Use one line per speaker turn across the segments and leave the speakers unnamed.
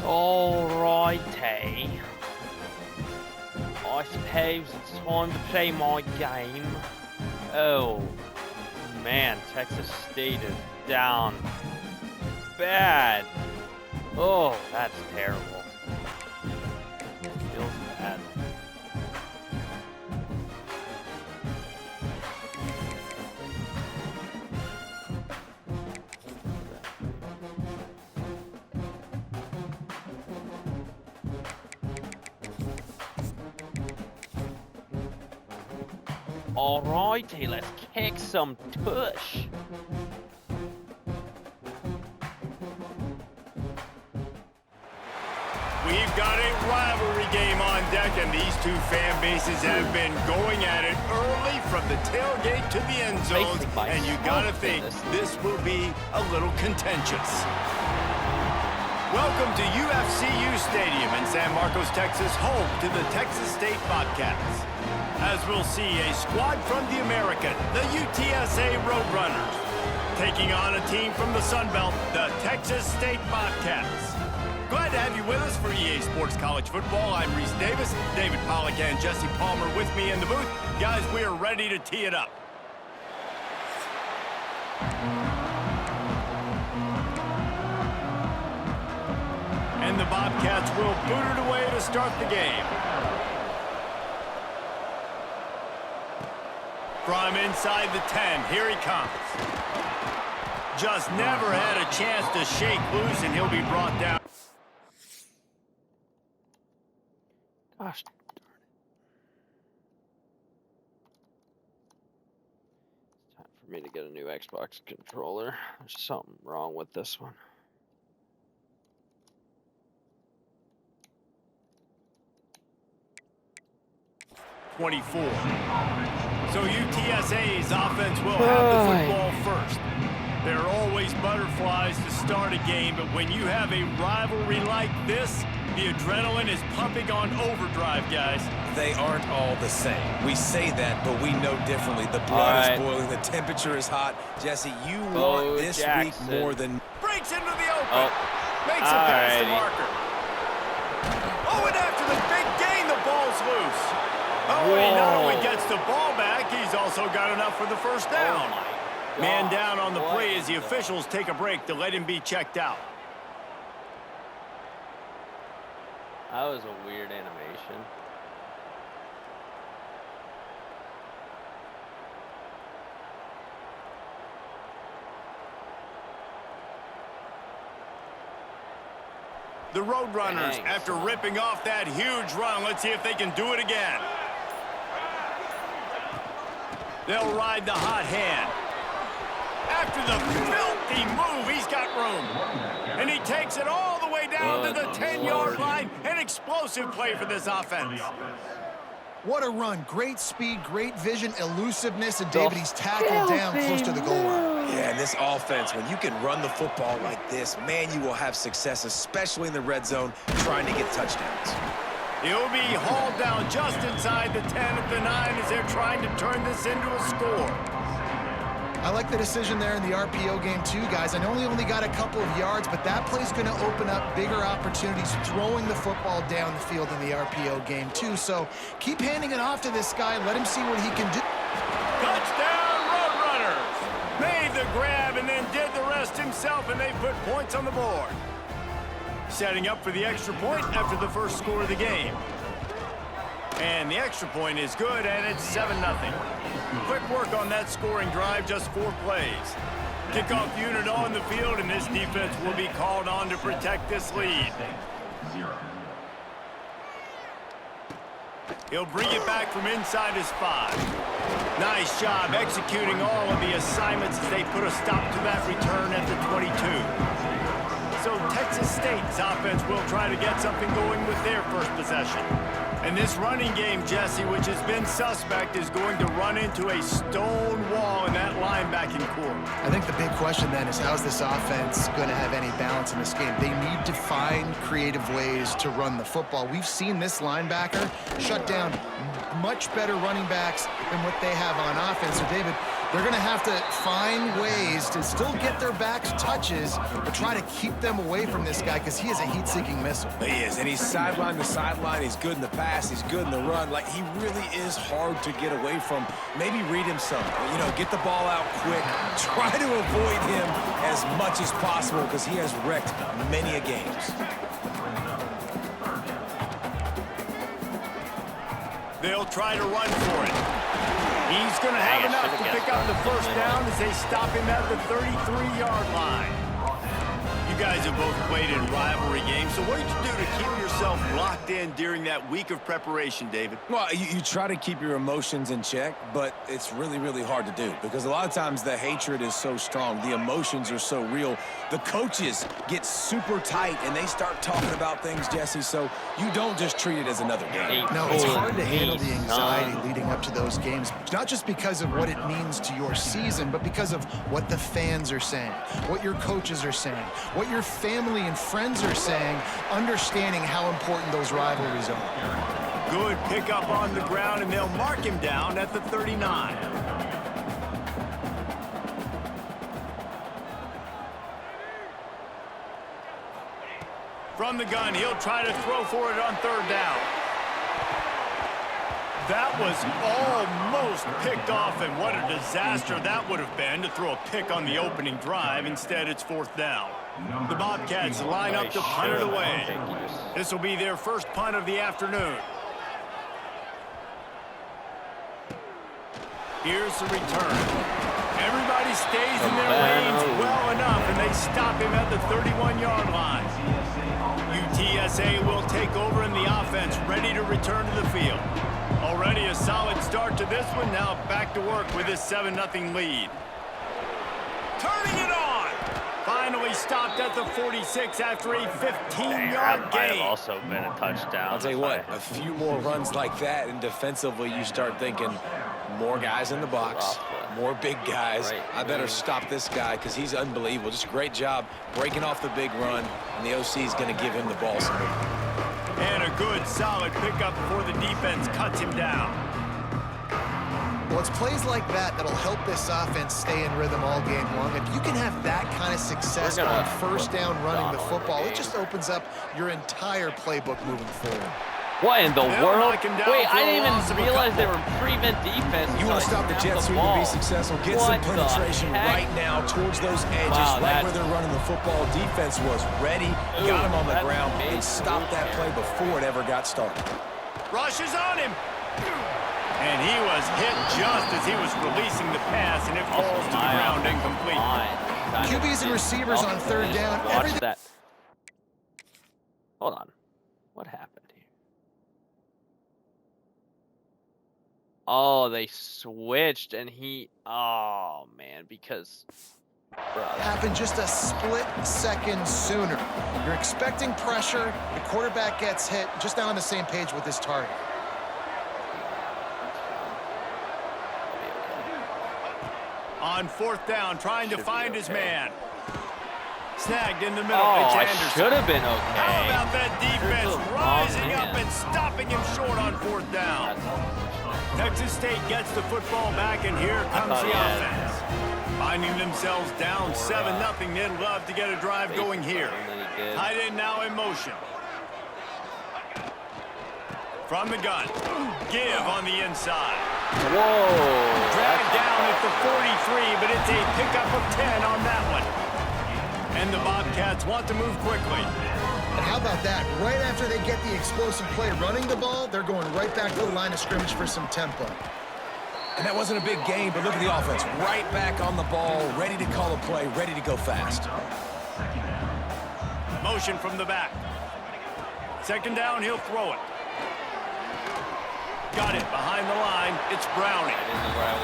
Alrighty. I suppose it's time to play my game. Oh, man, Texas State is down bad. Oh, that's terrible. Feels bad. Alrighty, let's kick some tush.
We've got a rivalry game on deck, and these two fan bases have been going at it early from the tailgate to the end zones, and you gotta think this will be a little contentious. Welcome to UFCU Stadium in San Marcos, Texas, home to the Texas State Bobcats. As we'll see, a squad from the American, the UTSA Roadrunners, taking on a team from the Sun Belt, the Texas State Bobcats. Glad to have you with us for EA Sports College Football. I'm Reese Davis, David Pollack and Jesse Palmer with me in the booth. Guys, we are ready to tee it up. And the Bobcats will boot it away to start the game. From inside the 10, here he comes. Just never had a chance to shake loose, and he'll be brought down.
Gosh darn it. It's time for me to get a new Xbox controller. There's something wrong with this one.
So UTSA's offense will have the football first. There are always butterflies to start a game, but when you have a rivalry like this, the adrenaline is pumping on overdrive, guys.
They aren't all the same. We say that, but we know differently. The blood is boiling. The temperature is hot. Jesse, you want this week more than...
Breaks into the open. Makes a pass to Marker. Oh, and after the big gain, the ball's loose. Oh, he not only gets the ball back, he's also got enough for the first down. Man down on the play as the officials take a break to let him be checked out.
That was a weird animation.
The Roadrunners, after ripping off that huge run, let's see if they can do it again. They'll ride the hot hand. After the filthy move, he's got room. And he takes it all the way down to the 10-yard line. An explosive play for this offense.
What a run. Great speed, great vision, elusiveness, and David, he's tackled down close to the goal line.
Yeah, and this offense, when you can run the football like this, man, you will have success, especially in the red zone, trying to get touchdowns.
He'll be hauled down just inside the 10 at the 9 as they're trying to turn this into a score.
I like the decision there in the RPO game too, guys. I know he only got a couple of yards, but that play's going to open up bigger opportunities throwing the football down the field in the RPO game too. So keep handing it off to this guy. Let him see what he can do.
Touchdown, Roadrunners! Made the grab and then did the rest himself, and they put points on the board. Setting up for the extra point after the first score of the game. And the extra point is good, and it's 7-0. Quick work on that scoring drive, just 4 plays. Kickoff unit on the field, and this defense will be called on to protect this lead. He'll bring it back from inside his 5. Nice job executing all of the assignments as they put a stop to that return at the 22. So Texas State's offense will try to get something going with their first possession. And this running game, Jesse, which has been suspect, is going to run into a stone wall in that linebacking core.
I think the big question then is, how's this offense going to have any balance in this game? They need to find creative ways to run the football. We've seen this linebacker shut down much better running backs than what they have on offense. So, David, They're going to have to find ways to still get their backs touches, but try to keep them away from this guy because he is a heat-seeking missile.
He is, and he's sideline to sideline. He's good in the pass. He's good in the run. Like, he really is hard to get away from. Maybe read him some. You know, get the ball out quick. Try to avoid him as much as possible because he has wrecked many a games.
They'll try to run for it. He's going to have enough to pick up the first down as they stop him at the 33-yard line. You guys have both played in rivalry games, so what did you do to keep yourself locked in during that week of preparation, David?
Well, you try to keep your emotions in check, but it's really, really hard to do because a lot of times the hatred is so strong. The emotions are so real. The coaches get super tight, and they start talking about things, Jesse, so you don't just treat it as another game.
No, it's hard to handle the anxiety leading up to those games, not just because of what it means to your season, but because of what the fans are saying, what your coaches are saying, what your family and friends are saying, understanding how important those rivalries are.
Good pickup on the ground, and they'll mark him down at the 39. From the gun, he'll try to throw for it on third down. That was almost picked off, and what a disaster that would have been to throw a pick on the opening drive. Instead, it's fourth down. The Bobcats line up to punt it away. This will be their first punt of the afternoon. Here's the return. Everybody stays in their lanes well enough, and they stop him at the 31-yard line. UTSA will take over in the offense, ready to return to the field. Already a solid start to this one. Now back to work with this 7-0 lead. Turning it on. Finally stopped at the 46 after a 15-yard gain.
Might have also been a touchdown.
I'll tell you what, a few more runs like that, and defensively you start thinking more guys in the box, more big guys.
Right.
I better stop this guy because he's unbelievable. Just a great job breaking off the big run, and the OC is going to give him the ball some more.
And a good, solid pickup before the defense cuts him down.
Well, it's plays like that that'll help this offense stay in rhythm all game long. If you can have that kind of success on first down running the football, it just opens up your entire playbook moving forward.
What in the world? Wait, I didn't even realize they were prevent defense.
You want to stop the jet sweep and be successful. Get some penetration right now towards those edges, right where they're running the football. Defense was ready, got him on the ground, and stopped that play before it ever got started.
Rush is on him. And he was hit just as he was releasing the pass, and it falls to the ground incomplete.
QBs and receivers on third down.
Watch that. Hold on. What happened here? Oh, they switched, and he... Oh, man, because...
Happened just a split second sooner. You're expecting pressure. The quarterback gets hit. Just not on the same page with his target.
On fourth down, trying to find his man. Snagged in the middle.
Oh,
it's
I
Anderson.
should have been okay.
How about that defense rising up and stopping him short on fourth down? Texas State gets the football back, and here comes the offense. Finding themselves down 7-0, they'd love to get a drive going here. Tight end now in motion. From the gun. Give on the inside.
Whoa.
Dragged down at the 43, but it's a pickup of 10 on that one. And the Bobcats want to move quickly.
And how about that? Right after they get the explosive play running the ball, they're going right back to the line of scrimmage for some tempo.
And that wasn't a big gain, but look at the offense. Right back on the ball, ready to call a play, ready to go fast.
Motion from the back. Second down, he'll throw it. Got it behind the line. It's Browning.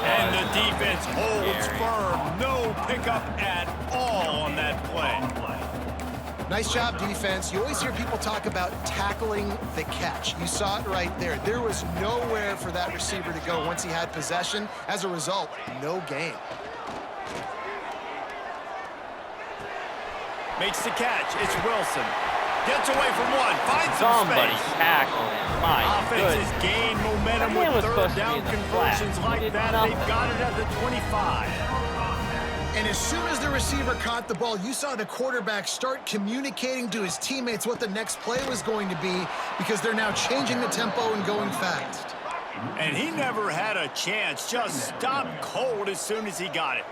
And the defense holds firm. No pickup at all on that play.
Nice job, defense. You always hear people talk about tackling the catch. You saw it right there. There was nowhere for that receiver to go once he had possession. As a result, no gain.
Makes the catch. It's Wilson. Gets away from one. Finds some
Somebody
space.
tackle him. My
Offense
goodness.
has gained momentum
That man
with
was
third
supposed to be
down
in the
conversions
flat. He
like
did
that.
nothing.
They've got it at the 25.
And as soon as the receiver caught the ball, you saw the quarterback start communicating to his teammates what the next play was going to be because they're now changing the tempo and going fast.
And he never had a chance. Just stopped cold as soon as he got it.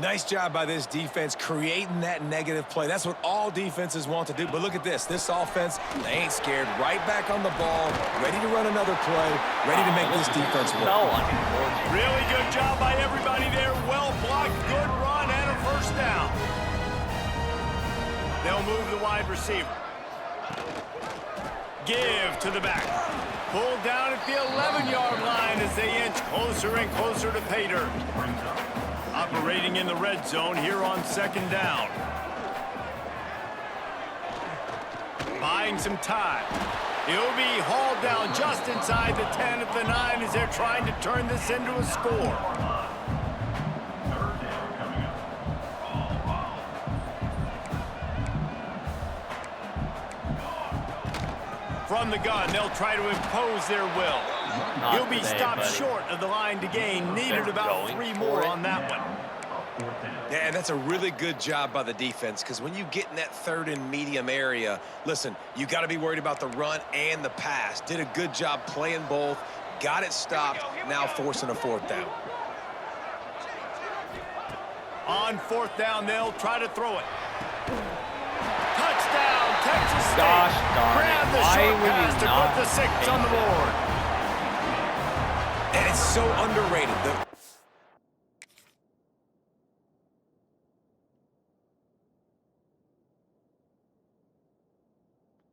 Nice job by this defense creating that negative play. That's what all defenses want to do. But look at this. This offense, they ain't scared. Right back on the ball, ready to run another play, ready to make this defense work.
No one.
Really good job by everybody there. Well blocked, good run, and a first down. They'll move the wide receiver. Give to the back. Pulled down at the 11-yard line as they inch closer and closer to pay dirt. Operating in the red zone here on second down. Buying some time. He'll be hauled down just inside the 10 at the 9 as they're trying to turn this into a score. From the gun, they'll try to impose their will. He'll be stopped short of the line to gain. Needed about 3 more on that one.
Yeah, and that's a really good job by the defense because when you get in that third and medium area, listen, you got to be worried about the run and the pass. Did a good job playing both, got it stopped, now forcing a fourth down.
On fourth down, they'll try to throw it. Touchdown, Texas State.
Gosh darn
Grab
it.
the
Why
short
would you
pass to
not
put the 6 on the board.
And it's so underrated.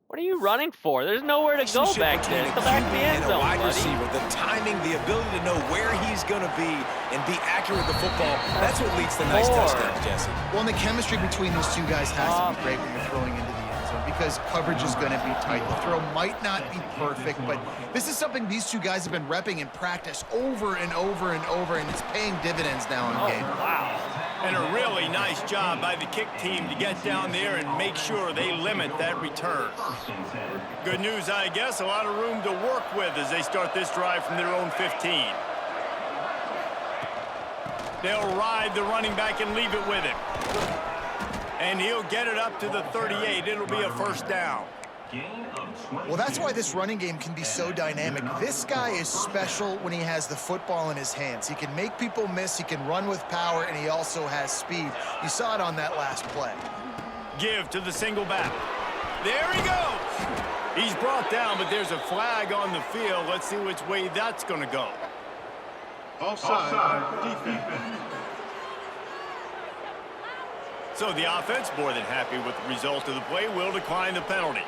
What are you running for? There's nowhere to go back there. Go back to the end
and a
zone,
wide
buddy.
receiver, the timing, the ability to know where he's going to be and be accurate with the football, that's what leads to nice touchdowns, Jesse.
Well, and the chemistry between these two guys has to be great when you're throwing into the end zone because coverage is going to be tight. The throw might not be perfect, but this is something these two guys have been repping in practice over and over and over, and it's paying dividends now in game.
Wow.
And a really nice job by the kick team to get down there and make sure they limit that return. Good news, I guess, a lot of room to work with as they start this drive from their own 15. They'll ride the running back and leave it with him. And he'll get it up to the 38. It'll be a first down.
Well, that's why this running game can be so dynamic. This guy is special when he has the football in his hands. He can make people miss, he can run with power, and he also has speed. You saw it on that last play.
Give to the single back. There he goes. He's brought down, but there's a flag on the field. Let's see which way that's going to go.
Offside. Defense.
So the offense, more than happy with the result of the play, will decline the penalty.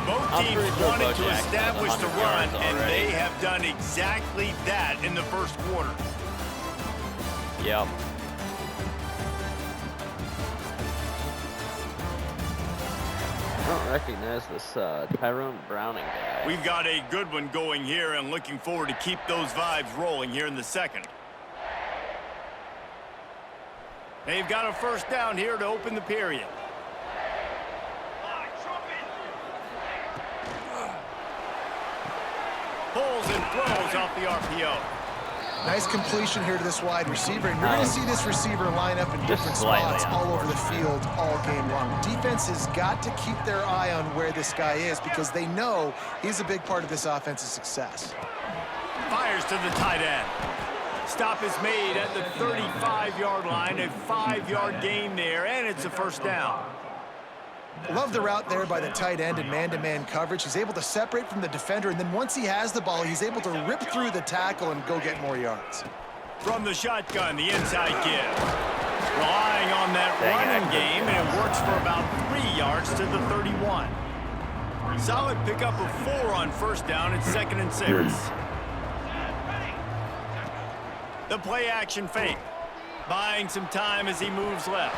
Both teams wanted to establish the run, and they have done exactly that in the first quarter.
Yep. I don't recognize this Tyrone Browning guy.
We've got a good one going here and looking forward to keep those vibes rolling here in the second. They've got a first down here to open the period. Pulls and throws off the RPO.
Nice completion here to this wide receiver, and you're going to see this receiver line up in different spots all over the field all game long. Defense has got to keep their eye on where this guy is because they know he's a big part of this offense's success.
Fires to the tight end. Stop is made at the 35-yard line, a 5-yard gain there, and it's a first down.
Love the route there by the tight end in man-to-man coverage. He's able to separate from the defender, and then once he has the ball, he's able to rip through the tackle and go get more yards.
From the shotgun, the inside give. Relying on that running game, and it works for about 3 yards to the 31. Solid pickup of 4 on first down at 2nd and 6. The play action fake. Buying some time as he moves left.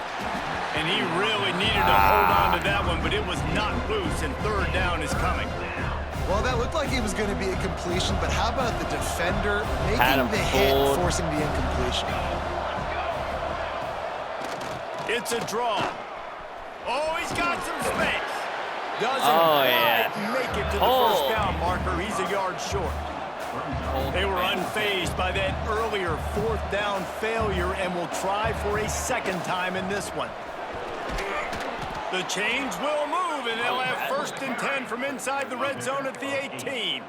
And he really needed to hold on to that one, but it was not loose, and third down is coming.
Well, that looked like he was going to be a completion, but how about the defender making the hit, forcing the incompletion?
It's a draw. Oh, he's got some space. Doesn't quite make it to the first down marker. He's a yard short. They were unfazed by that earlier fourth down failure and will try for a second time in this one. The chains will move, and they'll have 1st and 10 from inside the red zone at the 18.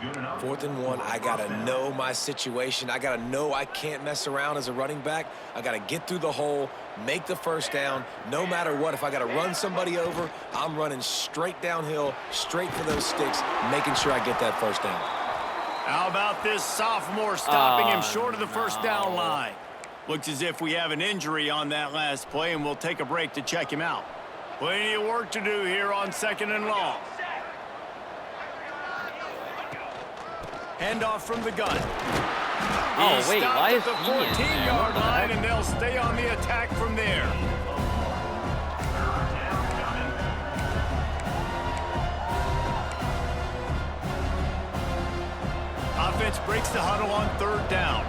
4th and 1, I got to know my situation. I got to know I can't mess around as a running back. I got to get through the hole, make the first down. No matter what, if I got to run somebody over, I'm running straight downhill, straight for those sticks, making sure I get that first down.
How about this sophomore stopping him short of the first down line? Looks as if we have an injury on that last play, and we'll take a break to check him out. Plenty of work to do here on 2nd and long. Handoff from the gun.
Oh, wait, why is
the
he in there?
14-yard line, and they'll stay on the attack from there. Offense breaks the huddle on 3rd down.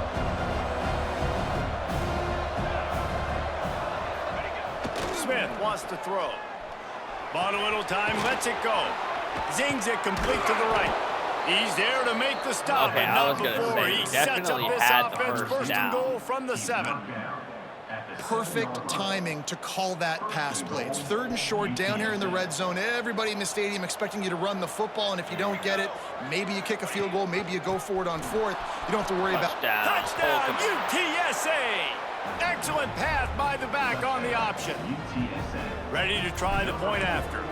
Smith wants to throw. Bought a little time, lets it go. Zings it complete to the right. He's there to make the stop,
okay,
and not before he sets up this offense. First and goal from the 7.
Perfect timing to call that pass play. It's 3rd and short down here in the red zone. Everybody in the stadium expecting you to run the football, and if you don't get it, maybe you kick a field goal, maybe you go for it on 4th. You don't have to worry about
touchdown, UTSA! Excellent pass by the back on the option. Ready to try the point after.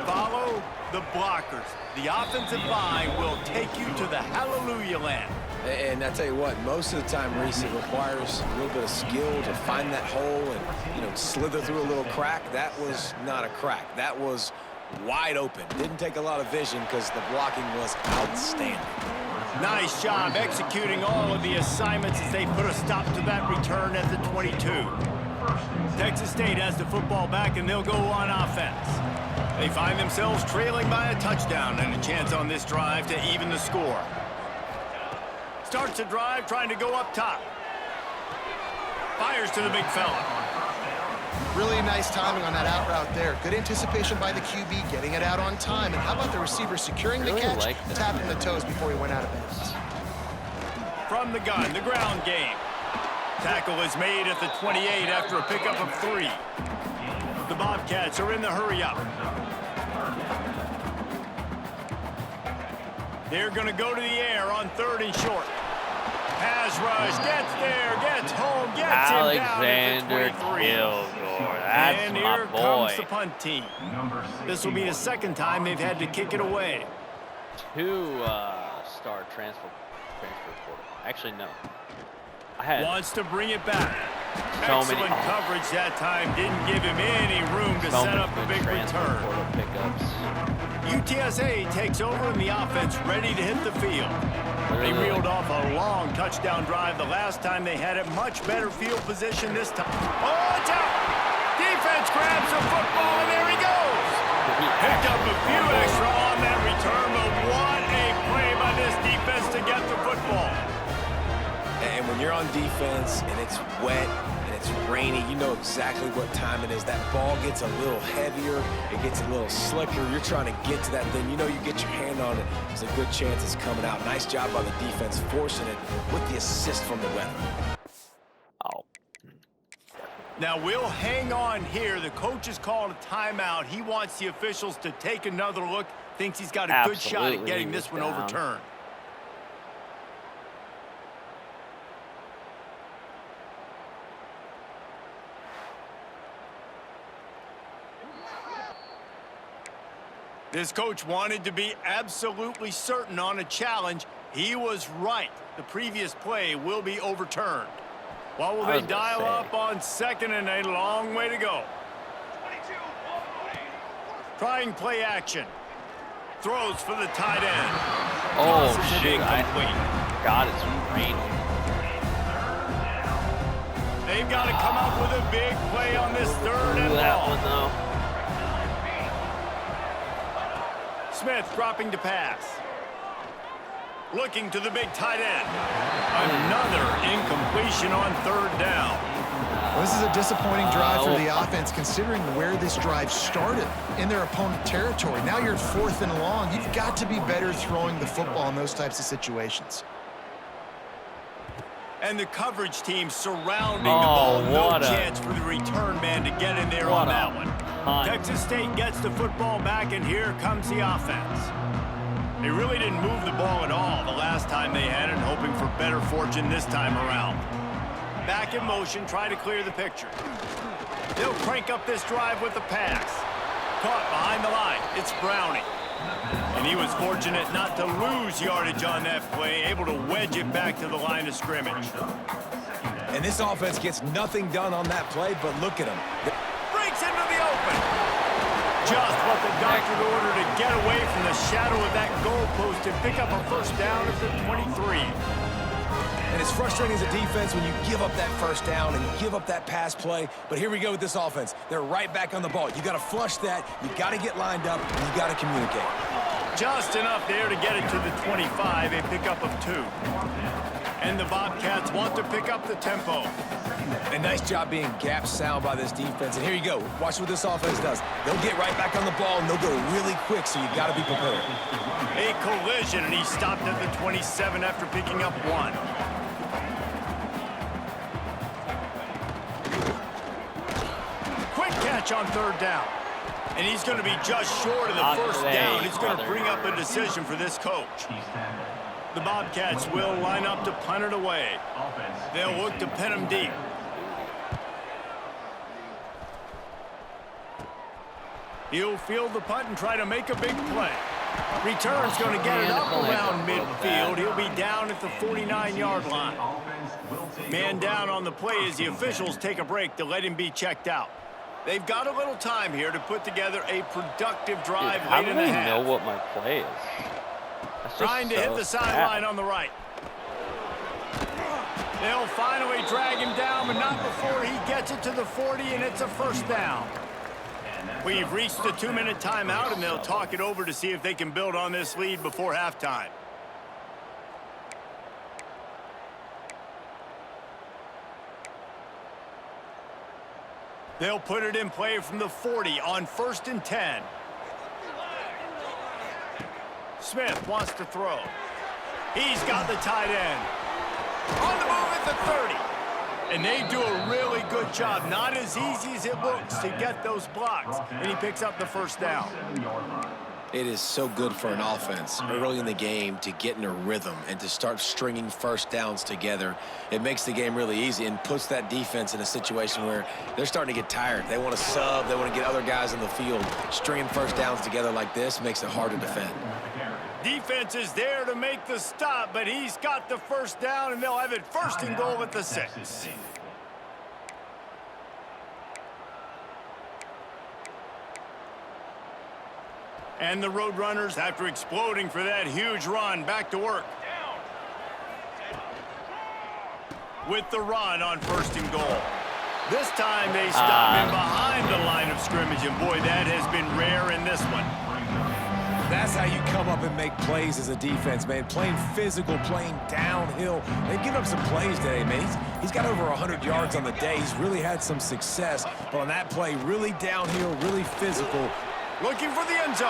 Follow the blockers. The offensive line will take you to the hallelujah land.
And I tell you what, most of the time, Reese, it requires a little bit of skill to find that hole and, you know, slither through a little crack. That was not a crack. That was wide open. Didn't take a lot of vision because the blocking was outstanding.
Nice job executing all of the assignments as they put a stop to that return at the 22. Texas State has the football back, and they'll go on offense. They find themselves trailing by a touchdown and a chance on this drive to even the score. Starts the drive trying to go up top. Fires to the big fella.
Really nice timing on that out route there. Good anticipation by the QB, getting it out on time. And how about the receiver securing the catch, tapping the toes before he went out of bounds.
From the gun, the ground game. Tackle is made at the 28 after a pickup of 3. The Bobcats are in the hurry-up. They're going to go to the air on 3rd and short. Pass rush, gets there, gets home, gets him down at the 23. And here comes the punt team. This will be the 2nd time they've had to kick it away.
2-star transfer portal. Actually, no.
Wants to bring it back. Excellent coverage that time. Didn't give him any room to set up a big return. UTSA takes over in the offense, ready to hit the field. They reeled off a long touchdown drive the last time they had it. Much better field position this time. Oh, it's out! Defense grabs the football, and there he goes. Picked up a few extra on that return, but what a play by this defense to get the football.
And when you're on defense and it's wet and it's rainy, you know exactly what time it is. That ball gets a little heavier, it gets a little slicker. You're trying to get to that thing. You know you get your hand on it, there's a good chance it's coming out. Nice job by the defense forcing it with the assist from the weather.
Now we'll hang on here. The coach has called a timeout. He wants the officials to take another look. Thinks he's got a good shot at getting this one overturned. This coach wanted to be absolutely certain on a challenge. He was right. The previous play will be overturned. What will they dial up on 2nd and a long way to go? Trying play action. Throws for the tight end.
Oh, shoot. I got it. It's raining.
They've got to come up with a big play on this 3rd and long. Smith dropping to pass. Looking to the big tight end. Another incompletion on 3rd down.
Well, this is a disappointing drive for the offense, considering where this drive started, in their opponent territory. Now you're 4th and long. You've got to be better throwing the football in those types of situations.
And the coverage team surrounding the ball. No chance for the return man to get in there on that one. Texas State gets the football back, and here comes the offense. They really didn't move the ball at all the last time they had it, hoping for better fortune this time around. Back in motion, try to clear the picture. They'll crank up this drive with the pass. Caught behind the line. It's Browning. And he was fortunate not to lose yardage on that play, able to wedge it back to the line of scrimmage.
And this offense gets nothing done on that play, but look at him.
Breaks into the open. Just what the doctor ordered to get away from the shadow of that goalpost and pick up a first down at the 23.
And it's frustrating as a defense when you give up that first down and give up that pass play. But here we go with this offense. They're right back on the ball. You got to flush that. You got to get lined up. And you got to communicate.
Just enough there to get it to the 25, a pickup of 2. And the Bobcats want to pick up the tempo.
A nice job being gap sound by this defense. And here you go. Watch what this offense does. They'll get right back on the ball, and they'll go really quick, so you got to be prepared.
A collision, and he stopped at the 27 after picking up 1. Quick catch on 3rd down. And he's going to be just short of the first down. It's going to bring up a decision for this coach. The Bobcats will line up to punt it away. They'll look to pin him deep. He'll field the punt and try to make a big play. Return's going to get it up around midfield. He'll be down at the 49-yard line. Man down on the play as the officials take a break to let him be checked out. They've got a little time here to put together a productive drive late in the half.
I don't know what my play is.
Trying to hit the sideline on the right. They'll finally drag him down, but not before he gets it to the 40, and it's a first down. We've reached the 2-minute timeout, and they'll talk it over to see if they can build on this lead before halftime. They'll put it in play from the 40 on 1st and 10. Smith wants to throw. He's got the tight end. On the move at the 30. And they do a really good job. Not as easy as it looks to get those blocks. And he picks up the first down.
It is so good for an offense early in the game to get in a rhythm and to start stringing first downs together. It makes the game really easy and puts that defense in a situation where they're starting to get tired. They want to sub. They want to get other guys in the field. Stringing first downs together like this makes it hard to defend.
Defense is there to make the stop, but he's got the first down, and they'll have it 1st and goal at the 6. And the Roadrunners, after exploding for that huge run, back to work. With the run on 1st and goal. This time they stop him behind the line of scrimmage, and boy, that has been rare in this one.
That's how you come up and make plays as a defense, man. Playing physical, playing downhill. They've given up some plays today, man. He's got over 100 yards on the day. He's really had some success. But on that play, really downhill, really physical.
Looking for the end zone.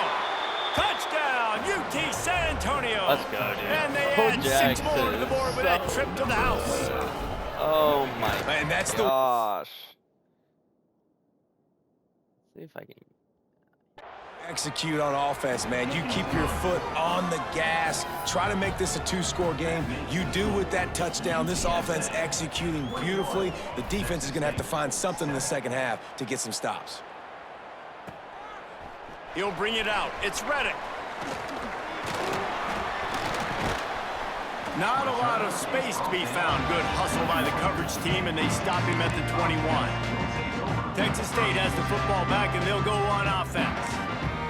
Touchdown, UT San Antonio.
Let's go, dude.
And they add 6 more to the board with that trip to the house.
Oh, my
man, that's
gosh. See if I can
execute on offense, man. You keep your foot on the gas. Try to make this a 2-score game. You do with that touchdown. This offense executing beautifully. The defense is going to have to find something in the second half to get some stops.
He'll bring it out. It's Reddick. Not a lot of space to be found. Good hustle by the coverage team, and they stop him at the 21. Texas State has the football back, and they'll go on offense.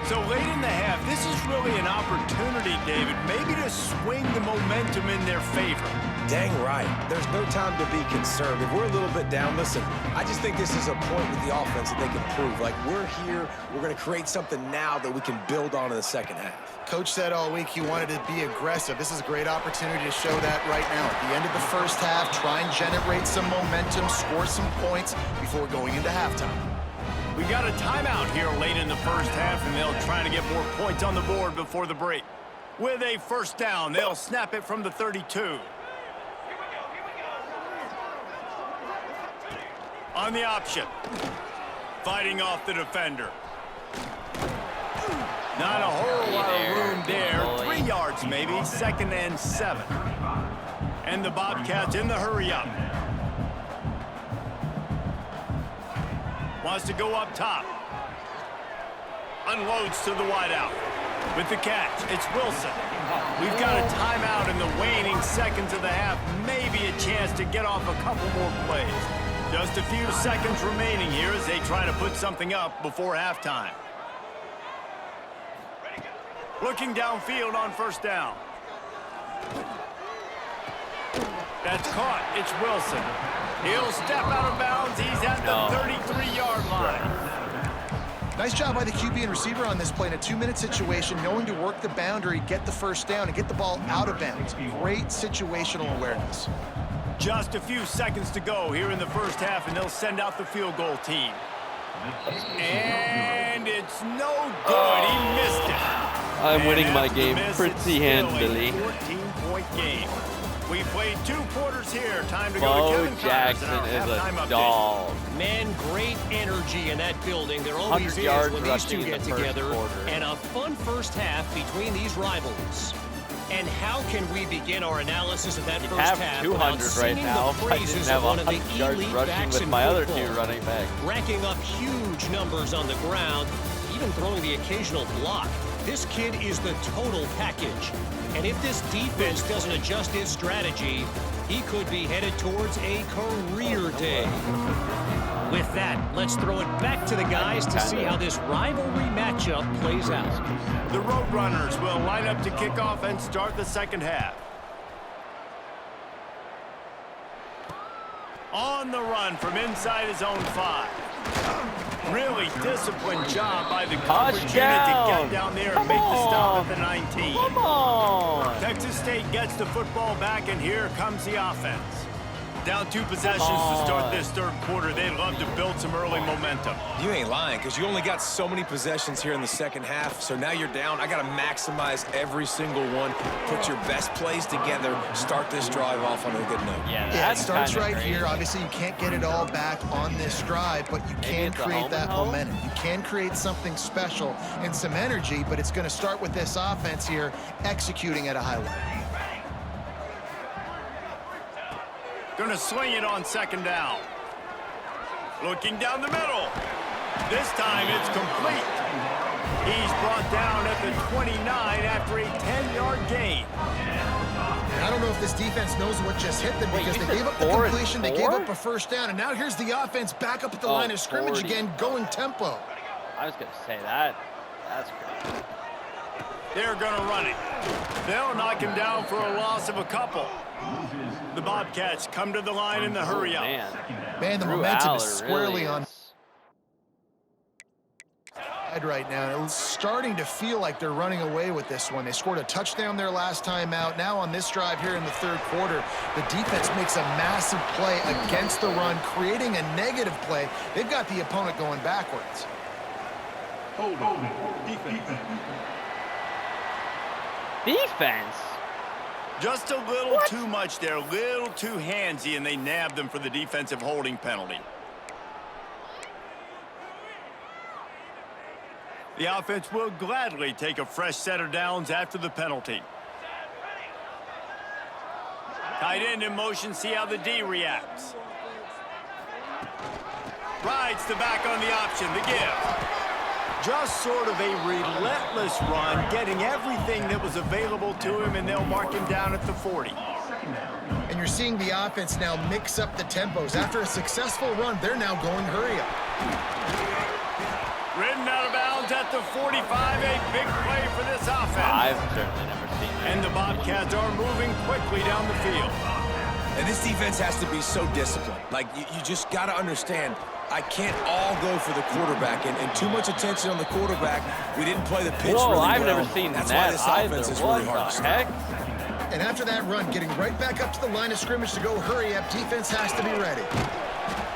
So late in the half, this is really an opportunity, David, maybe to swing the momentum in their favor.
Dang right. There's no time to be concerned. If we're a little bit down, listen, I just think this is a point with the offense that they can prove. Like, we're here, we're going to create something now that we can build on in the second half.
Coach said all week he wanted to be aggressive. This is a great opportunity to show that right now. At the end of the first half, try and generate some momentum, score some points before going into halftime.
We got a timeout here late in the first half, and they'll try to get more points on the board before the break. With a first down, they'll snap it from the 32. On the option. Fighting off the defender. Not a whole lot of room there. 3 yards maybe, 2nd and 7. And the Bobcats in the hurry-up. Wants to go up top. Unloads to the wideout. With the catch, it's Wilson. We've got a timeout in the waning seconds of the half. Maybe a chance to get off a couple more plays. Just a few seconds remaining here as they try to put something up before halftime. Looking downfield on first down. That's caught. It's Wilson. He'll step out of bounds. He's at the 33-yard line.
Nice job by the QB and receiver on this play in a 2-minute situation, knowing to work the boundary, get the first down, and get the ball out of bounds. Great situational awareness.
Just a few seconds to go here in the first half, and they'll send out the field goal team. And it's no good. He missed it.
I'm winning my game pretty handily.
14-point game. We played 2 quarters here. Time to go
Bo
to Kevin
Jackson is a dog.
Man, great energy in that building. There always is when these two get together. And a fun first half between these rivals. And how can we begin our analysis of that first half
200 right now. I didn't have 100 yards rushing with my other 2 running backs.
Racking up huge numbers on the ground, even throwing the occasional block. This kid is the total package. And if this defense doesn't adjust its strategy, he could be headed towards a career day. With that, let's throw it back to the guys to see how this rivalry matchup plays out.
The Roadrunners will line up to kick off and start the second half. On the run from inside his own 5. Really disciplined job by the coverage unit to get down there and make the stop at the 19.
Come on!
Texas State gets the football back, and here comes the offense. Down 2 possessions to start this third quarter. They'd love to build some early momentum.
You ain't lying, because you only got so many possessions here in the second half, so now you're down. I got to maximize every single one, put your best plays together, start this drive off on a good note.
Yeah, it starts right here. Obviously, you can't get it all back on this drive, but you can create that momentum. You can create something special and some energy, but it's going to start with this offense here executing at a high level.
Going to swing it on second down. Looking down the middle. This time it's complete. He's brought down at the 29 after a 10-yard gain.
And I don't know if this defense knows what just hit them because they gave up the completion, they gave up a first down, and now here's the offense back up at the line of scrimmage again, going tempo.
I was going to say that. That's crazy.
They're going to run it. They'll knock him down for a loss of a couple. The Bobcats come to the line in the hurry-up.
Man, the momentum is squarely on right now. It's starting to feel like they're running away with this one. They scored a touchdown their last time out. Now on this drive here in the third quarter, the defense makes a massive play against the run, creating a negative play. They've got the opponent going backwards.
Defense?
Just a little too much there, a little too handsy, and they nabbed them for the defensive holding penalty. The offense will gladly take a fresh set of downs after the penalty. Tight end in motion, see how the D reacts. Rides the back on the option, the give. Just sort of a relentless run, getting everything that was available to him, and they'll mark him down at the 40.
And you're seeing the offense now mix up the tempos. After a successful run, they're now going hurry up.
Ridden out of bounds at the the 45, a big play for this offense.
I've certainly never seen that.
And the Bobcats are moving quickly down the field.
And this defense has to be so disciplined. Like, you just got to understand, I can't all go for the quarterback. And too much attention on the quarterback. We didn't play the pitch
Whoa,
really
I've
well.
never seen
That's
that
why this
either.
offense is
What
really hard to
the
stop.
heck?
And after that run, getting right back up to the line of scrimmage to go hurry up, defense has to be ready.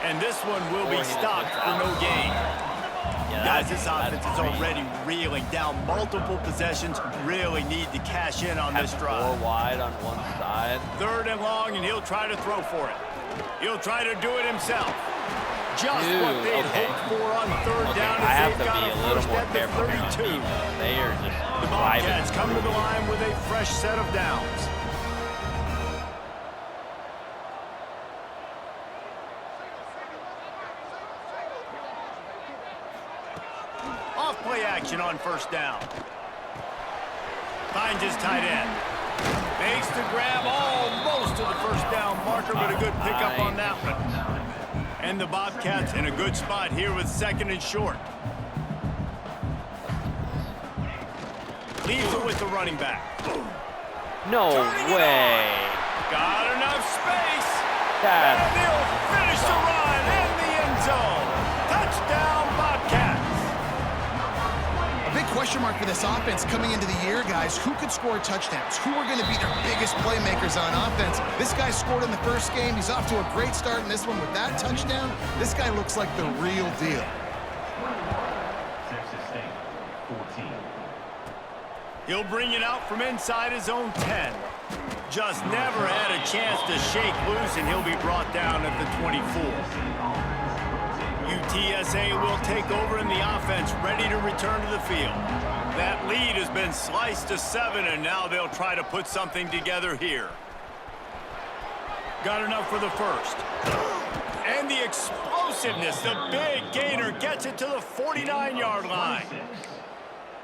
And this one will be stopped for no gain.
Yeah,
Guys, this
that's
offense is
great.
already reeling down multiple possessions. Really need to cash in on this
Have
drive.
4 wide on one side.
3rd and long, and he'll try to throw for it. He'll try to do it himself. Just
Dude,
what they
okay.
hoped for on 3rd
Okay,
down
I
as
have
they've
to
got
be
a
a little
first
more
at the
careful here on
32.
defense. They are just
The
driving
Bobcats come to the
through.
line with a fresh set of downs. Off play action on 1st down. Finds his tight end. Makes the grab almost to the 1st down marker, but a good pickup on that one. And the Bobcats in a good spot here with 2nd and short. Leaves it with the running back.
No way.
Got enough space.
That's
And he'll finish the run in the end zone. Touchdown, Bobcats.
A big question mark for this offense coming into the year, guys. Who could score touchdowns? Who are going to be their biggest playmakers on offense? This guy scored in the first game. He's off to a great start in this one with that touchdown. This guy looks like the real deal.
He'll bring it out from inside his own 10. Just never had a chance to shake loose, and he'll be brought down at the 24. UTSA will take over in the offense, ready to return to the field. That lead has been sliced to 7, and now they'll try to put something together here. Got enough for the 1st. And the explosiveness, the big gainer gets it to the 49-yard line.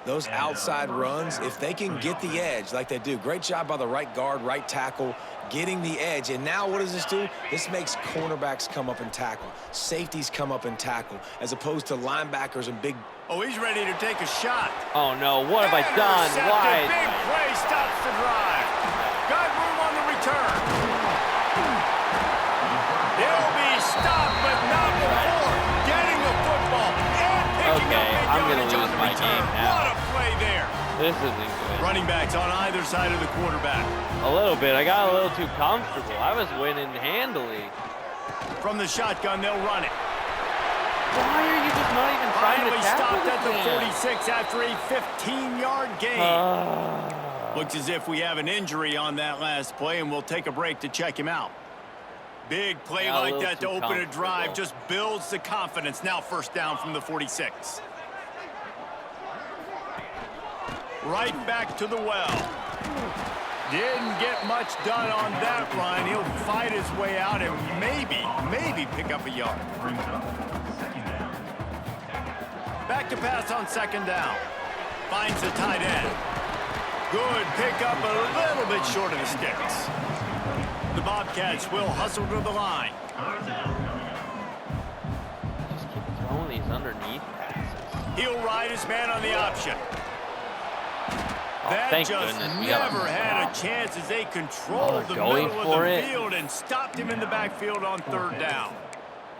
Those outside runs, if they can get the edge like they do, great job by the right guard, right tackle, getting the edge. And now what does this do? This makes cornerbacks come up and tackle. Safeties come up and tackle, as opposed to linebackers and big.
Oh, he's ready to take a shot.
Oh no, what have I done?
Intercepted.
Why?
Big play stops the drive. Got room on the return. He'll be stopped, but not before getting the football and picking up
Okay,
big
I'm gonna
yardage on
lose
the
my
return.
game now.
What a play there.
This isn't good.
Running backs on either side of the quarterback.
A little bit. I got a little too comfortable. I was winning handily.
From the shotgun, they'll run it.
Why are you just not even trying to
Finally
tackle
stopped
this
at the
man?
46 after a 15-yard gain. Looks as if we have an injury on that last play, and we'll take a break to check him out. Big play
Yeah, a
like
little
that to
too
open a drive
comfortable.
just builds the confidence. Now 1st down from the 46. Right back to the well. Didn't get much done on that run. He'll fight his way out and maybe pick up a yard. Back to pass on 2nd down. Finds the tight end. Good pickup, a little bit short of the sticks. The Bobcats will hustle to the line.
Just keep throwing these underneath passes.
He'll ride his man on the option.
Oh,
That
thank
just
goodness we got
never
a
had a
stop.
chance as they controlled the
going
middle of
for
the
it.
field and stopped him in the backfield on 3rd down.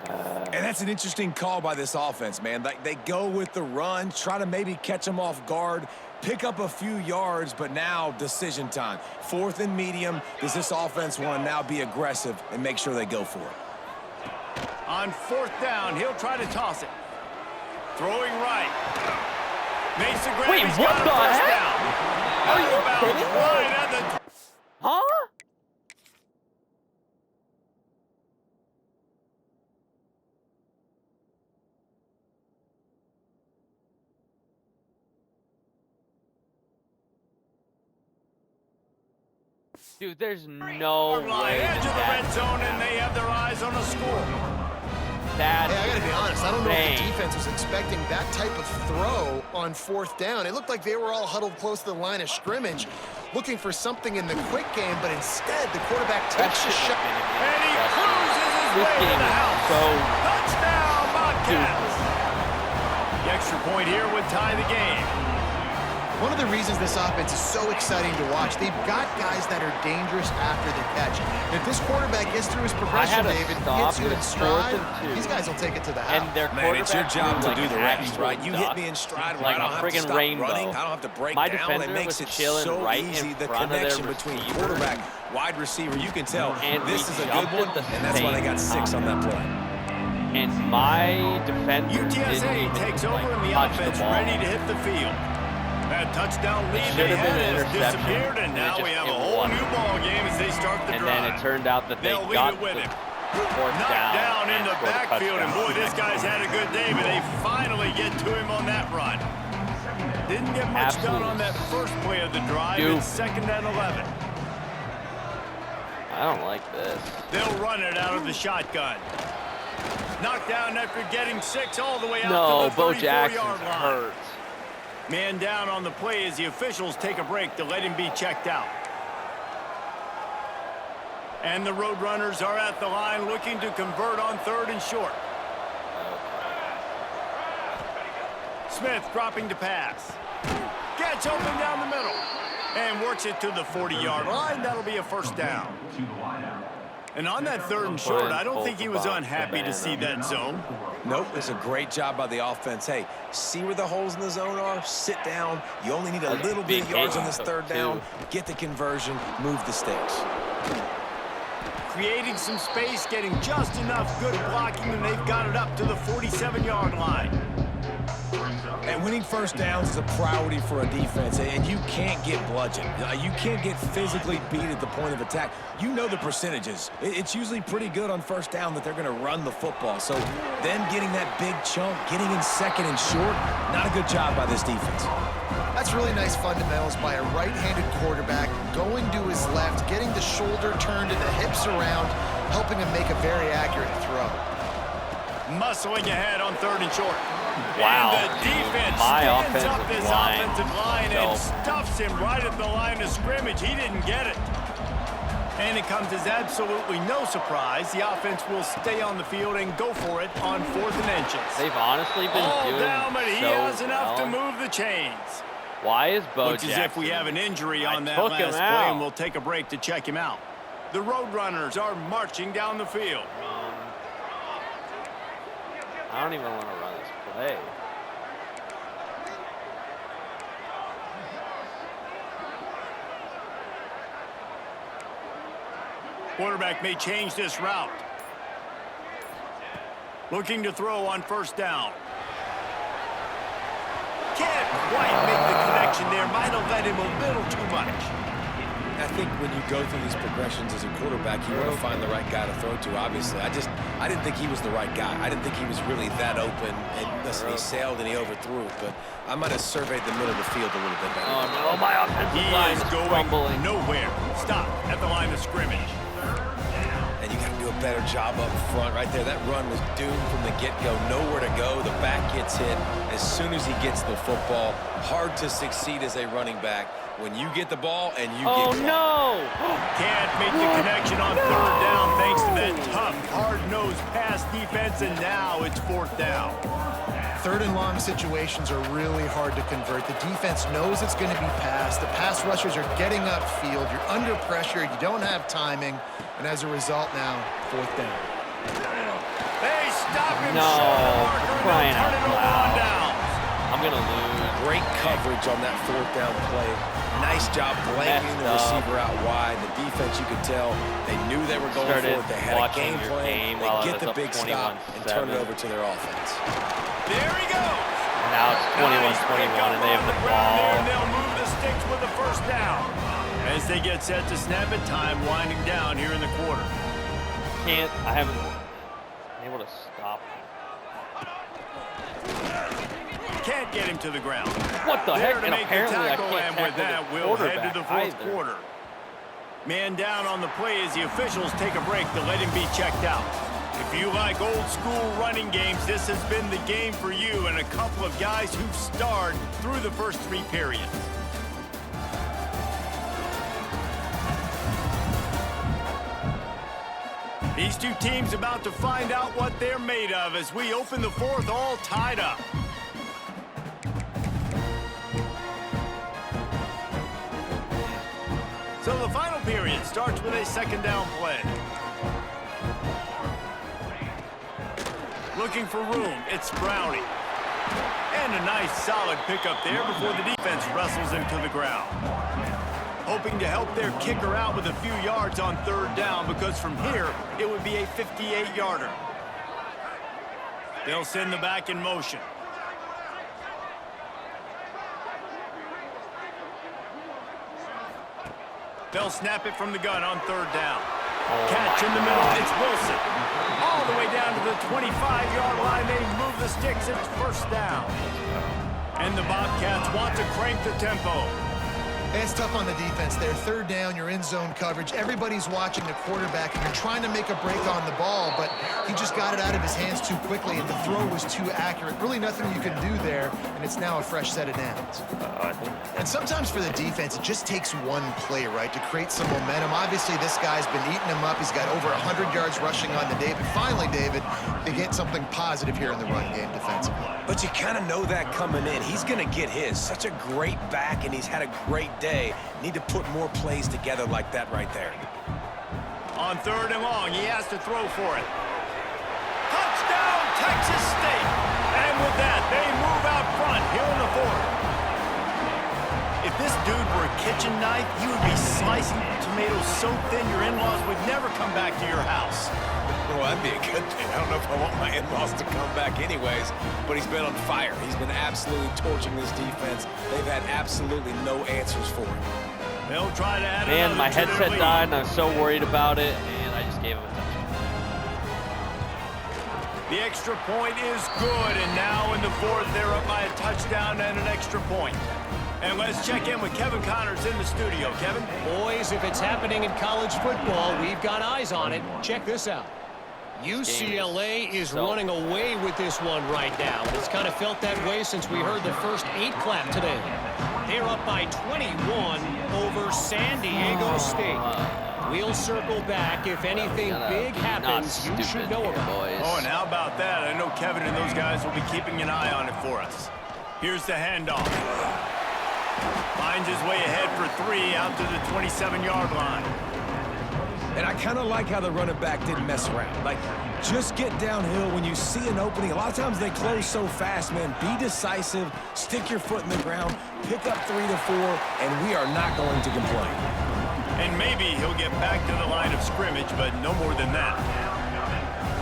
And that's an interesting call by this offense, man. Like, they go with the run, try to maybe catch them off guard, pick up a few yards, but now decision time. 4th and medium. Does this offense want to now be aggressive and make sure they go for it?
On 4th down, he'll try to toss it. Throwing right. Makes the grab.
Wait,
He's
what
got a
the
1st
heck?
down.
Are you
Out of bounds,
kidding me?
right at the
Huh? Dude, there's no way
edge of the red
that's
zone, and they have their eyes on a score.
that.
Hey, I gotta be honest, I don't know if the
insane.
defense was expecting that type of throw on 4th down. It looked like they were all huddled close to the line of scrimmage, looking for something in the quick game, but instead the quarterback takes a shot.
And he cruises his
This
way to
game
the
is
house.
so
Touchdown, Bobcats. You extra point here would tie the game.
One of the reasons this offense is so exciting to watch, they've got guys that are dangerous after the catch. If this quarterback gets through his progression, David, gets you in stride, these guys will take it to the house.
And their
Man, it's your job to
like
do the rest, right? You hit me in stride where
like
I don't have to
friggin'
stop
rainbow.
running. I don't have to break
My
down. It
defender
makes
was
it
chilling
so
right in
easy. The
front of their
connection between
receiver.
quarterback, wide receiver, you can tell
And
this
we
is a good
jumped
one,
at the
and that's why they got 6 on that play.
And my defender
UTSA
didn't even,
takes over
like,
in the
touch
offense,
the ball.
ready to hit the field. That touchdown lead
Should
they
have been
had
an
has
interception,
disappeared, and
and it
now
just
we have a
hit
whole
one.
new ball game as they start the
And
drive.
then it turned out that they
They'll lead
got
it with
the
him.
fourth
Knocked down in
and
the
scored a
backfield, and
touchdown.
boy, this guy's had a good day, but they finally get to him on that run. Didn't get much done on that first play of the drive.
Dude.
It's 2nd and 11.
I don't like this.
They'll run it out of the shotgun. Knocked down after getting 6 all the way out
No,
to the
Bo
34-yard
Jackson's
line.
hurt.
Man down on the play as the officials take a break to let him be checked out. And the Roadrunners are at the line looking to convert on 3rd and short. Smith dropping to pass. Gets open down the middle. And works it to the 40-yard line. That'll be a 1st down. And on that 3rd and short, I don't think he was unhappy to see that zone.
Nope, it's a great job by the offense. Hey, see where the holes in the zone are, sit down. You only need a little bit of yards on this 3rd down. Get the conversion, move the sticks.
Creating some space, getting just enough good blocking, and they've got it up to the 47-yard line.
And winning 1st downs is a priority for a defense, and you can't get bludgeoned. You can't get physically beat at the point of attack. You know the percentages. It's usually pretty good on 1st down that they're going to run the football. So them getting that big chunk, getting in 2nd and short, not a good job by this defense.
That's really nice fundamentals by a right-handed quarterback, going to his left, getting the shoulder turned and the hips around, helping him make a very accurate throw.
Muscling ahead on 3rd and short.
Wow.
And the defense
My
stands up
offensive
this
line.
offensive line and stuffs him right at the line of scrimmage. He didn't get it. And it comes as absolutely no surprise. The offense will stay on the field and go for it on 4th and inches.
They've honestly been
All
doing
down, but he
so
has enough to
well.
move the chains.
Why is Bo
Looks
Jackson?
as if we have an injury on that
took him
last play,
out.
and we'll take a break to check him out. The Roadrunners are marching down the field.
I don't even want to run this play.
Quarterback may change this route. Looking to throw on 1st down. Can't quite make the connection there. Might have led him a little too much.
I think when you go through these progressions as a quarterback, you want to find the right guy to throw to, obviously. I didn't think he was the right guy. I didn't think he was really that open. And listen, he sailed and he overthrew it, but I might have surveyed the middle of the field a little bit better.
Oh no, my offensive line
He is going
crumbling.
nowhere. Stop at the line of scrimmage.
And you got to do a better job up front right there. That run was doomed from the get-go. Nowhere to go. The back gets hit as soon as he gets the football. Hard to succeed as a running back when you get the ball and you
Oh
get
no!
Can't make the connection on 3rd down thanks to that tough, hard-nosed pass defense, and now it's 4th down.
3rd and long situations are really hard to convert. The defense knows it's going to be passed. The pass rushers are getting upfield. You're under pressure. You don't have timing. And as a result now, 4th down.
They stop him
No,
short of the marker, and
crying
they'll turn
out
it over
loud.
on downs.
I'm gonna lose.
Great coverage on that 4th down play. Nice job blanking the receiver out wide. The defense, you could tell, they knew they were going for it. They had a
watching
game
your
plan.
game
They
while I
get
was
the
up
big stop and turn it
21-7.
over to their offense.
There he goes.
And now it's 21-21, and they have the
And
ball.
they'll move the sticks with the 1st down. As they get set to snap it, time winding down here in the quarter.
I haven't been able to stop him.
Can't get him to the ground.
What the
There
heck?
to
And
make the
apparently I
tackle,
can't
and
tackle
with that,
the
we'll head
quarterback
to the 4th
either.
quarter. Man down on the play as the officials take a break to let him be checked out. If you like old school running games, this has been the game for you and a couple of guys who've starred through the first 3 periods. These two teams about to find out what they're made of as we open the 4th all tied up. period starts with a second down play. Looking for room, it's Brownie. And a nice solid pickup there before the defense wrestles him to the ground. Hoping to help their kicker out with a few yards on third down, because from here, it would be a 58-yarder. They'll send the back in motion. They'll snap it from the gun on third down. Catch in the middle, it's Wilson. All the way down to the 25-yard line, they move the sticks, it's first down. And the Bobcats want to crank the tempo.
It's tough on the defense there. Third down, you're in zone coverage. Everybody's watching the quarterback, and you're trying to make a break on the ball, but he just got it out of his hands too quickly, and the throw was too accurate. Really nothing you can do there, and it's now a fresh set of downs. And sometimes for the defense, it just takes one play, right, to create some momentum. Obviously, this guy's been eating him up. He's got over 100 yards rushing on the day, but finally, David, they get something positive here in the run game defensively.
But you kind of know that coming in. He's going to get his. Such a great back, and he's had a great day. Need to put more plays together like that right there.
On third and long, he has to throw for it. Touchdown, Texas State! And with that, they move out front here in the fourth. If this dude were a kitchen knife, you would be slicing tomatoes so thin your in-laws would never come back to your house.
Well, that'd be a good thing. I don't know if I want my in-laws to come back anyways, but he's been on fire. He's been absolutely torching this defense. They've had absolutely no answers for him.
They'll try to add
Man, my
another to their
headset
lead.
died, and I was so worried about it, and I just gave him a touchdown.
The extra point is good, and now in the fourth, they're up by a touchdown and an extra point. And let's check in with Kevin Connors in the studio. Kevin?
Boys, if it's happening in college football, we've got eyes on it. Check this out. UCLA is running away with this one right now. It's kind of felt that way since we heard the first 8 clap today. They're up by 21 over San Diego State. We'll circle back. If anything big happens, you should know about it.
Oh, and how about that? I know Kevin and those guys will be keeping an eye on it for us. Here's the handoff. Finds his way ahead for 3 out to the 27-yard line.
And I kind of like how the running back didn't mess around. Like, just get downhill when you see an opening. A lot of times they close so fast, man. Be decisive, stick your foot in the ground, pick up 3 to 4, and we are not going to complain.
And maybe he'll get back to the line of scrimmage, but no more than that.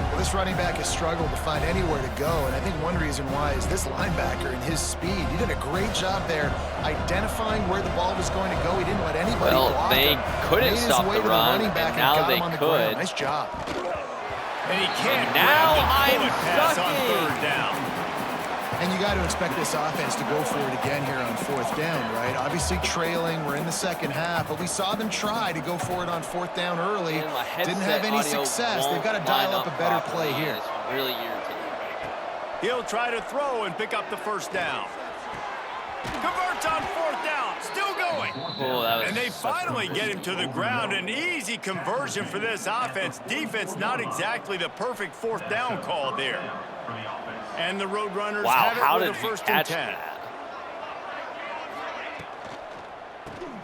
Well, this running back has struggled to find anywhere to go, and I think one reason why is this linebacker and his speed. He did a great job there identifying where the ball was going to go. He didn't let anybody block
they
him.
couldn't
Made his
stop
way
the
to
run,
running back
and now
got
they
him on the
could.
ground. Nice job.
And he can't
now
grab the
I'm
bullet pass on
sucking.
third down.
And you got to expect this offense to go for it again here on fourth down, right? Obviously trailing, we're in the second half, but we saw them try to go for it on fourth down early.
Man, my
Didn't have any
headset audio
success. They've
won't
got to dial
line
up a better
properly.
play here.
It's really irritating.
He'll try to throw and pick up the first down. Converts on fourth down, still going.
Oh, that was
And they
such a
finally get him to the ground. An easy conversion for this offense. Defense, not exactly the perfect fourth down call there. And the Roadrunners
Wow,
have it
how
with
did
a
he
first and
catch
10.
that?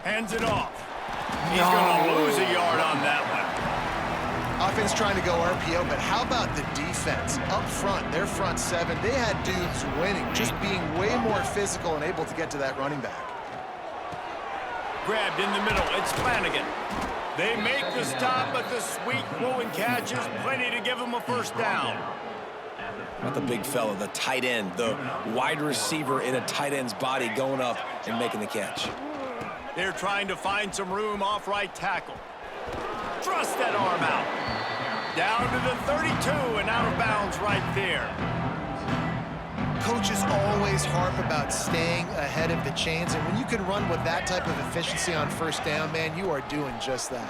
Hands it off. He's going to lose a yard on that one.
Offense trying to go RPO, but how about the defense? Up front, their front 7, they had dudes winning, just being way more physical and able to get to that running back.
Grabbed in the middle, it's Flanagan. They make the stop, but the sweet throwing catch is plenty to give them a first down.
Not the big fella, the tight end, the wide receiver in a tight end's body going up and making the catch.
They're trying to find some room off right tackle. Thrust that arm out. Down to the 32 and out of bounds right there.
Coaches always harp about staying ahead of the chains, and when you can run with that type of efficiency on first down, man, you are doing just that.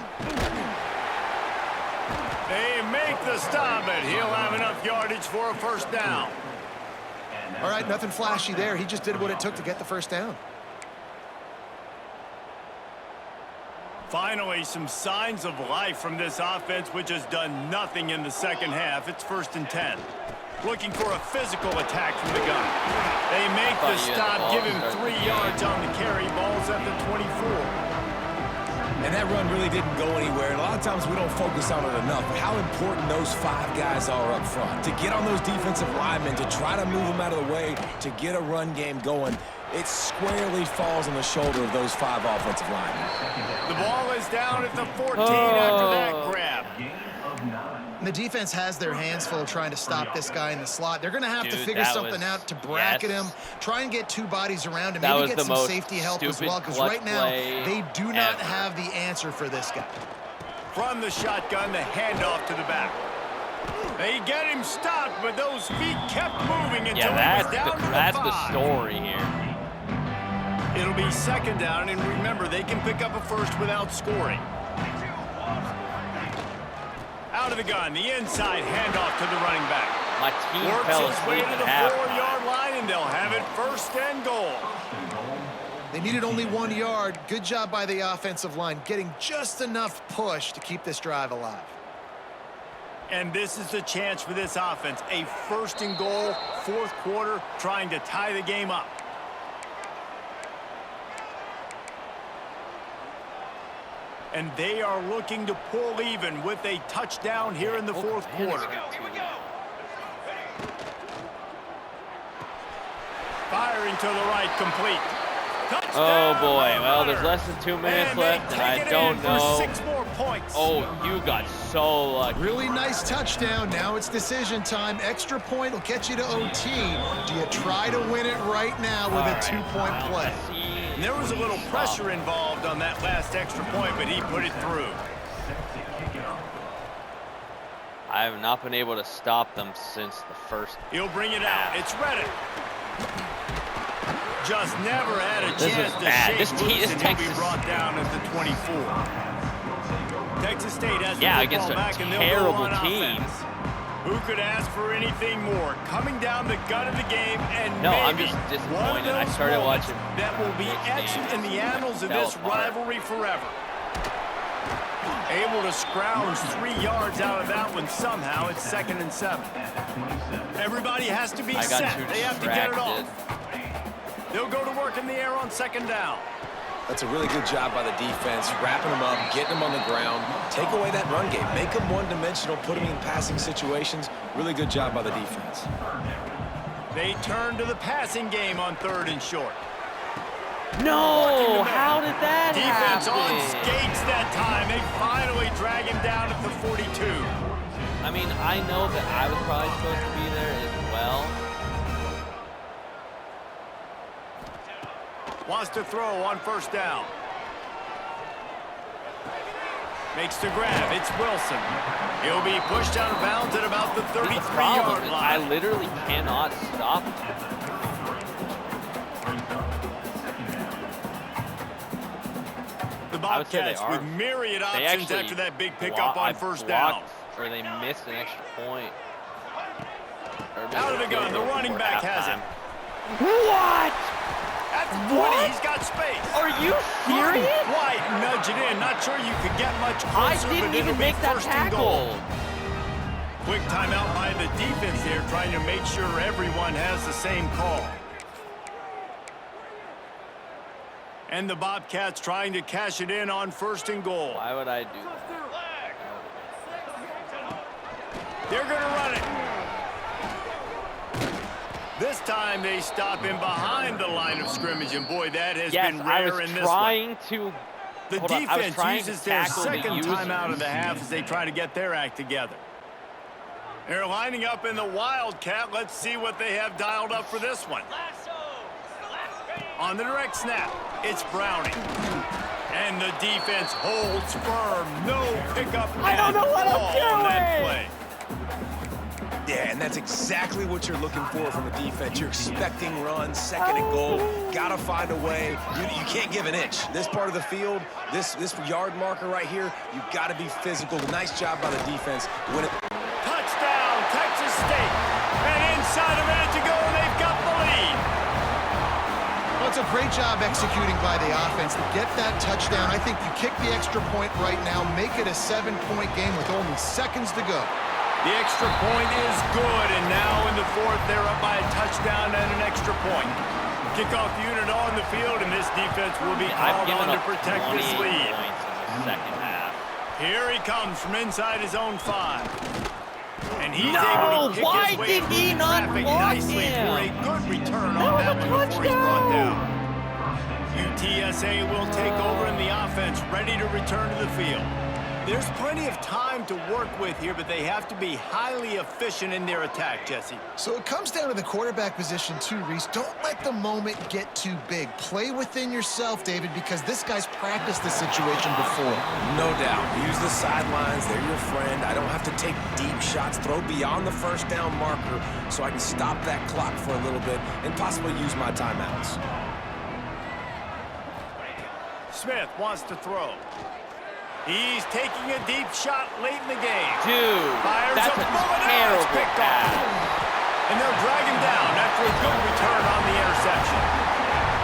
They make the stop, but he'll have enough yardage for a first down.
All right, nothing flashy there. He just did what it took to get the first down.
Finally, some signs of life from this offense, which has done nothing in the second half. It's first and 10. Looking for a physical attack from the gun. They make the stop, give him 3 yards on the carry. Ball's at the 24.
And that run really didn't go anywhere. And a lot of times we don't focus on it enough. But how important those 5 guys are up front. To get on those defensive linemen, to try to move them out of the way, to get a run game going, it squarely falls on the shoulder of those 5 offensive linemen.
The ball is down at the 14 after that grab.
The defense has their hands full trying to stop this guy in the slot. They're going to have to figure something out to bracket him, try and get 2 bodies around him, maybe get some safety help as well, because right now they do not have the answer for this guy.
From the shotgun, the handoff to the back. They get him stopped, but those feet kept moving until he was down to the 5.
That's the story here.
It'll be 2nd down, and remember, they can pick up a first without scoring. Out of the gun, the inside handoff to the running back.
My team fell
Works his way
asleep
to the
at
4-yard line, and they'll have it 1st and goal.
They needed only 1 yard. Good job by the offensive line, getting just enough push to keep this drive alive.
And this is the chance for this offense. A 1st and goal, 4th quarter, trying to tie the game up. And they are looking to pull even with a touchdown here in the 4th quarter. Firing to the right, complete.
Oh boy, well there's less than 2 minutes left and I don't know.
6 more points.
Oh, you got so lucky.
Really nice touchdown. Now it's decision time. Extra point will get you to OT. Do you try to win it right now with a 2-point play?
And there was a little pressure involved on that last extra point, but he put it through.
I have not been able to stop them since the first.
He'll bring it out. It's Reddick. Just never had a chance to shake loose, and he'll be brought down at the 24. Texas State has the
against
football back,
a
and they'll
terrible
go on
team.
offense. Who could ask for anything more? Coming down the gut of the game, and
I'm
maybe
just
one of
disappointed. I
those
started
moments
watching
that will be etched in the annals of this rivalry forever. Able to scrounge 3 yards out of that one somehow. It's 2nd and 7. Everybody has to be set. They have to get it off. They'll go to work in the air on 2nd down.
That's a really good job by the defense, wrapping them up, getting them on the ground. Take away that run game. Make them one-dimensional, put them in passing situations. Really good job by the defense.
They turn to the passing game on 3rd and short.
No! How did that
Defense
happen?
on skates that time. They finally drag him down at the 42.
I mean, I know that I was probably supposed to be there as well.
Wants to throw on 1st down. Makes the grab. It's Wilson. He'll be pushed out of bounds at about the 33-yard line.
I literally cannot stop him.
The Bobcats with myriad options after that big pickup on 1st down.
Or they missed an extra point.
Out of the gun, the running back has it.
What?
At the 20, he's got space.
Are you serious?
White nudge it in. Not sure you could get much closer.
I didn't even make that tackle.
Quick timeout by the defense there, trying to make sure everyone has the same call. And the Bobcats trying to cash it in on 1st and goal.
Why would I do that?
They're going to run it. This time they stop him behind the line of scrimmage, and boy, that has been rare in this one. The defense uses their 2nd timeout of the half as they try to get their act together. They're lining up in the Wildcat. Let's see what they have dialed up for this one. On the direct snap, it's Browning. And the defense holds firm. No pickup.
I don't know what I'm doing.
On that play.
Yeah, and that's exactly what you're looking for from the defense. You're expecting runs, 2nd and goal. Got to find a way. You can't give an inch. This part of the field, this yard marker right here, you've got to be physical. Nice job by the defense.
Touchdown, Texas State. And inside a minute to go, and they've got the lead.
Well, it's a great job executing by the offense to get that touchdown. I think you kick the extra point right now, make it a 7-point game with only seconds to go.
The extra point is good, and now in the 4th, they're up by a touchdown and an extra point. Kickoff unit on the field, and this defense will be called on to protect this lead.
second half.
Here he comes from inside his own 5. And he's
No,
able to kick
why
his way
did
through
he
the
not
traffic
block
nicely
him?
for a good return
That
on
was
that
a
one before he's brought
touchdown.
down. UTSA will take over in the offense, ready to return to the field. There's plenty of time to work with here, but they have to be highly efficient in their attack, Jesse.
So it comes down to the quarterback position too, Reese. Don't let the moment get too big. Play within yourself, David, because this guy's practiced this situation before.
No doubt. Use the sidelines. They're your friend. I don't have to take deep shots. Throw beyond the first down marker so I can stop that clock for a little bit and possibly use my timeouts.
Smith wants to throw. He's taking a deep shot late in the game.
Dude,
Fires
that's
up
a
above it. It's
terrible
picked
pass.
off. And they'll drag him down after a good return on the interception.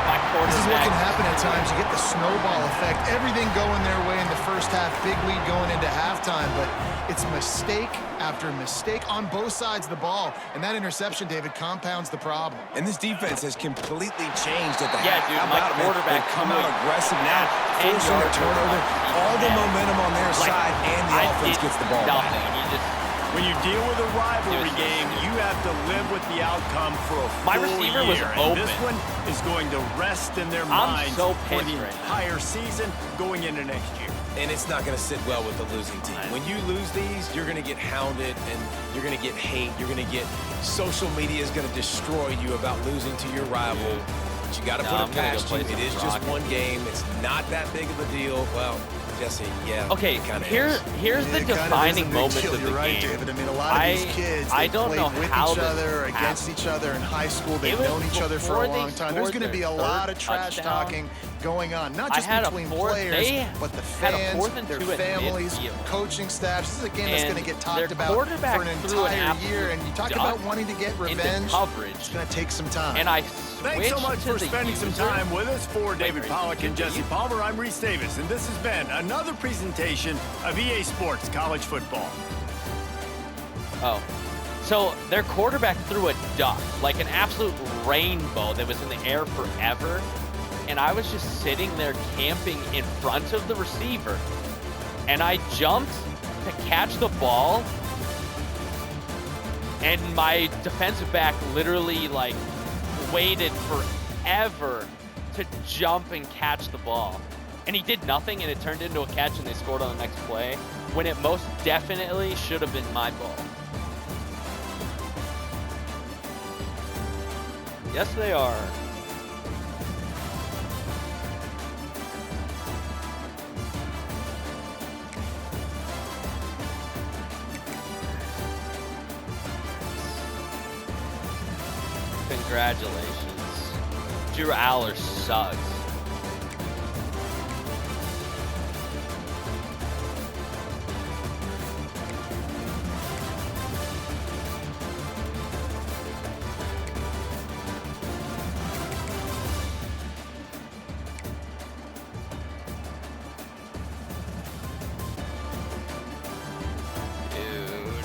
My
This is what
quarterback.
can happen at times. You get the snowball effect. Everything going their way in the first half. Big lead going into halftime. But it's mistake after mistake on both sides of the ball. And that interception, David, compounds the problem.
And this defense has completely changed at the
Yeah,
half.
dude,
How
my
about it, man?
quarterback
They come out
threw it
aggressive now,
10
forcing a
yards
turnover.
over.
All the
Yeah.
momentum on their
Like,
side, and the
I
offense
did
gets the ball
nothing.
back.
He just,
When you deal with a rivalry
Dude.
game, you have to live with the outcome for a full
My receiver was
year.
open.
And this one is going to rest in their
I'm
minds
so
for
pissed
the
right now.
entire season going into next year.
And it's not going to sit well with the losing team. When you lose these, you're going to get hounded, and you're going to get hate. You're going to get social media is going to destroy you about losing to your rival. But you got to
No,
put
I'm
it
gonna go
past you.
play
It
some
is just
Rocket
one game. It's not that big of a deal. Well, Jesse, yeah.
okay,
it kinda
here's
is.
the
It kind of is a
defining
big
moment
deal.
of the
You're right,
game.
David. I mean, a lot of these kids,
I
they
don't
played
know
with
how
each
this
other, against
happened.
each other in high school. They've
It was
known each other for
before
a
they
long time. There's
scored
going to be a
their
lot
third
of trash
touchdown.
talking going on, not
I
just
had a
between
fourth-
players,
they
but the
had a
fans,
4th and
their
2 at
families,
midfield.
coaching staffs. This is a game that's
And
going to get
their
talked about
quarterback
for an
threw an
entire
absolute
year. And you talk
duck
about wanting to get
into
revenge.
coverage.
It's going to take some time.
And I
Thanks so
switched
much
to
for
the
spending some
user.
time with us. For David
wait,
Pollack and Jesse
continue?
Palmer, I'm Reese Davis, and this has been another presentation of EA Sports College Football.
Oh. So their quarterback threw a duck, like an absolute rainbow that was in the air forever. And I was just sitting there camping in front of the receiver. And I jumped to catch the ball. And my defensive back literally like waited forever to jump and catch the ball. And he did nothing, and it turned into a catch, and they scored on the next play, when it most definitely should have been my ball. Yes, they are. Congratulations. Drew Aller sucks. Dude.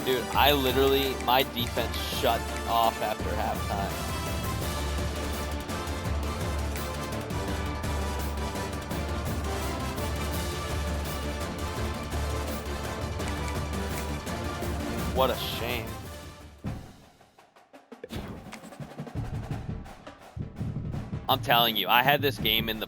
Dude, I literally, my defense shut off after halftime. What a shame. I'm telling you, I had this game in the